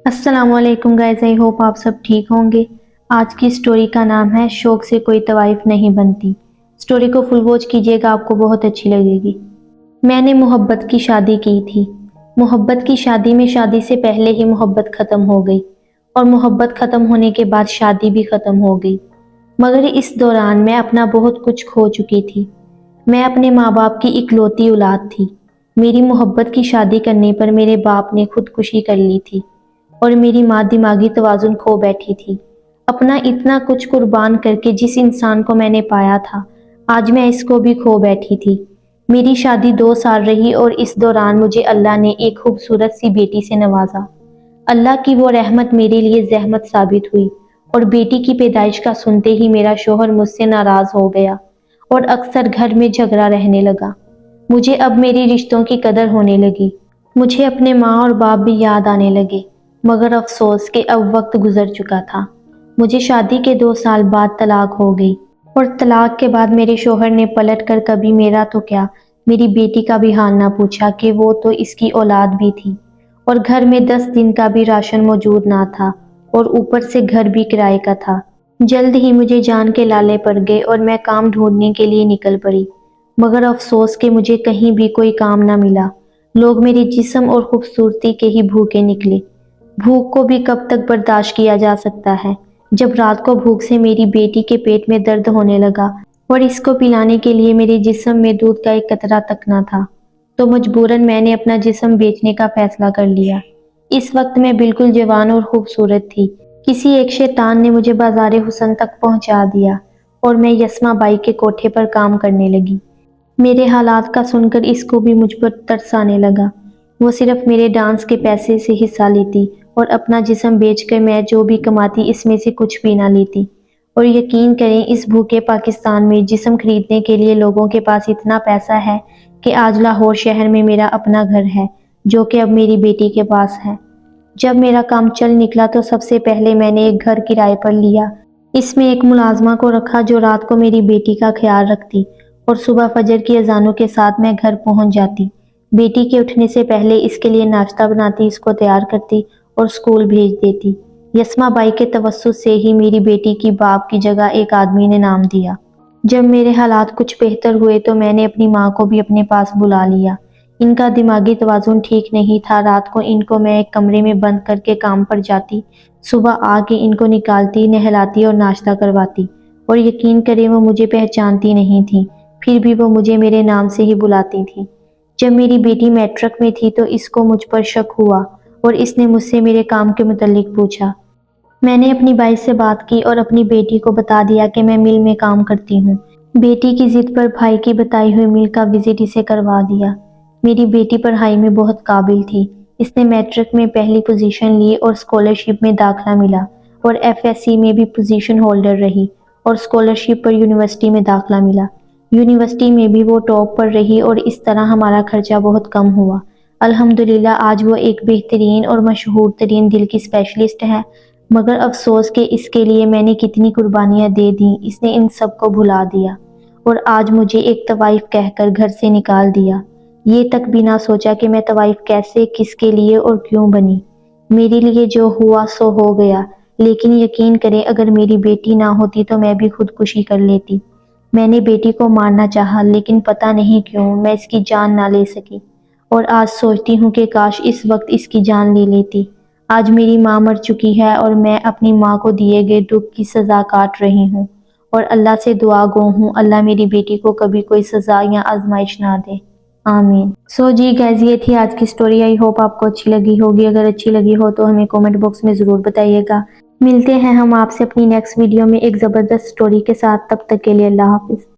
السلام علیکم guys, I hope آپ سب ٹھیک ہوں گے۔ آج کی سٹوری کا نام ہے شوق سے کوئی طوائف نہیں بنتی۔ سٹوری کو فل واچ کیجیے گا، آپ کو بہت اچھی لگے گی۔ میں نے محبت کی شادی کی تھی۔ محبت کی شادی میں شادی سے پہلے ہی محبت ختم ہو گئی اور محبت ختم ہونے کے بعد شادی بھی ختم ہو گئی، مگر اس دوران میں اپنا بہت کچھ کھو چکی تھی۔ میں اپنے ماں باپ کی اکلوتی اولاد تھی۔ میری محبت کی شادی کرنے پر میرے باپ نے خودکشی کر لی تھی اور میری ماں دماغی توازن کھو بیٹھی تھی۔ اپنا اتنا کچھ قربان کر کے جس انسان کو میں نے پایا تھا، آج میں اس کو بھی کھو بیٹھی تھی۔ میری شادی 2 سال رہی اور اس دوران مجھے اللہ نے ایک خوبصورت سی بیٹی سے نوازا۔ اللہ کی وہ رحمت میرے لیے زحمت ثابت ہوئی اور بیٹی کی پیدائش کا سنتے ہی میرا شوہر مجھ سے ناراض ہو گیا اور اکثر گھر میں جھگڑا رہنے لگا۔ مجھے اب میری رشتوں کی قدر ہونے لگی۔ مجھے اپنے ماں اور باپ بھی یاد آنے لگے، مگر افسوس کہ اب وقت گزر چکا تھا۔ مجھے شادی کے 2 سال بعد طلاق ہو گئی اور طلاق کے بعد میرے شوہر نے پلٹ کر کبھی میرا تو کیا، میری بیٹی کا بھی حال نہ پوچھا کہ وہ تو اس کی اولاد بھی تھی اور گھر میں 10 دن کا بھی راشن موجود نہ تھا اور اوپر سے گھر بھی کرائے کا تھا۔ جلد ہی مجھے جان کے لالے پڑ گئے اور میں کام ڈھونڈنے کے لیے نکل پڑی، مگر افسوس کہ مجھے کہیں بھی کوئی کام نہ ملا۔ لوگ میرے جسم اور خوبصورتی کے ہی بھوکے نکلے۔ بھوک کو بھی کب تک برداشت کیا جا سکتا ہے؟ جب رات کو بھوک سے میری بیٹی کے پیٹ میں درد ہونے لگا اور اس کو پلانے کے لیے میرے جسم میں دودھ کا ایک قطرہ تک نہ تھا، تو مجبوراً میں نے اپنا جسم بیچنے کا فیصلہ کر لیا۔ اس وقت میں بالکل جوان اور خوبصورت تھی۔ کسی ایک شیطان نے مجھے بازار حسن تک پہنچا دیا اور میں یسما بائی کے کوٹھے پر کام کرنے لگی۔ میرے حالات کا سن کر اس کو بھی مجھ پر ترس آنے لگا۔ وہ صرف میرے ڈانس کے پیسے سے حصہ لیتی اور اپنا جسم بیچ کر میں جو بھی کماتی اس میں سے کچھ بھی نہ لیتی۔ اور یقین کریں، اس بھوکے پاکستان میں جسم خریدنے کے لیے لوگوں کے پاس اتنا پیسہ ہے کہ آج لاہور شہر میں میرا اپنا گھر ہے، جو کہ اب میری بیٹی کے پاس ہے۔ جب میرا کام چل نکلا تو سب سے پہلے میں نے ایک گھر کرائے پر لیا۔ اس میں ایک ملازمہ کو رکھا جو رات کو میری بیٹی کا خیال رکھتی اور صبح فجر کی اذانوں کے ساتھ میں گھر پہنچ جاتی۔ بیٹی کے اٹھنے سے پہلے اس کے لیے ناشتہ بناتی، اس کو تیار کرتی اور اسکول بھیج دیتی۔ یسما بائی کے توسط سے ہی میری بیٹی کی باپ کی جگہ ایک آدمی نے نام دیا۔ جب میرے حالات کچھ بہتر ہوئے تو میں نے اپنی ماں کو بھی اپنے پاس بلا لیا۔ ان کا دماغی توازن ٹھیک نہیں تھا۔ رات کو ان کو میں ایک کمرے میں بند کر کے کام پر جاتی، صبح آ کے ان کو نکالتی، نہلاتی اور ناشتہ کرواتی، اور یقین کریں وہ مجھے پہچانتی نہیں تھی، پھر بھی وہ مجھے میرے نام سے ہی بلاتی تھی۔ جب میری بیٹی میٹرک میں تھی تو اس کو مجھ پر شک ہوا اور اس نے مجھ سے میرے کام کے متعلق پوچھا۔ میں نے اپنی بائی سے بات کی اور اپنی بیٹی کو بتا دیا کہ میں مل میں کام کرتی ہوں۔ بیٹی کی ضد پر بھائی کی بتائی ہوئی مل کا وزٹ اسے کروا دیا۔ میری بیٹی پڑھائی میں بہت قابل تھی۔ اس نے میٹرک میں پہلی پوزیشن لی اور اسکالرشپ میں داخلہ ملا اور ایف ایس سی میں بھی پوزیشن ہولڈر رہی اور اسکالرشپ پر یونیورسٹی میں داخلہ ملا۔ یونیورسٹی میں بھی وہ ٹاپ پر رہی اور اس طرح ہمارا خرچہ بہت کم ہوا۔ الحمدللہ آج وہ ایک بہترین اور مشہور ترین دل کی اسپیشلسٹ ہے، مگر افسوس کہ اس کے لیے میں نے کتنی قربانیاں دے دیں، اس نے ان سب کو بھلا دیا اور آج مجھے ایک طوائف کہہ کر گھر سے نکال دیا۔ یہ تک بھی نہ سوچا کہ میں طوائف کیسے، کس کے لیے اور کیوں بنی۔ میرے لیے جو ہوا سو ہو گیا، لیکن یقین کریں اگر میری بیٹی نہ ہوتی تو میں بھی خودکشی کر لیتی۔ میں نے بیٹی کو مارنا چاہا لیکن پتہ نہیں کیوں میں اس کی جان نہ لے سکی، اور آج سوچتی ہوں کہ کاش اس وقت اس کی جان لے لیتی۔ آج میری ماں مر چکی ہے اور میں اپنی ماں کو دیے گئے دکھ کی سزا کاٹ رہی ہوں، اور اللہ سے دعا گو ہوں اللہ میری بیٹی کو کبھی کوئی سزا یا آزمائش نہ دے، آمین۔ جی گائز، یہ تھی آج کی سٹوری۔ آئی ہوپ آپ کو اچھی لگی ہوگی۔ اگر اچھی لگی ہو تو ہمیں کومنٹ باکس میں ضرور بتائیے گا۔ ملتے ہیں ہم آپ سے اپنی نیکسٹ ویڈیو میں ایک زبردست سٹوری کے ساتھ، تب تک کے لیے اللہ حافظ۔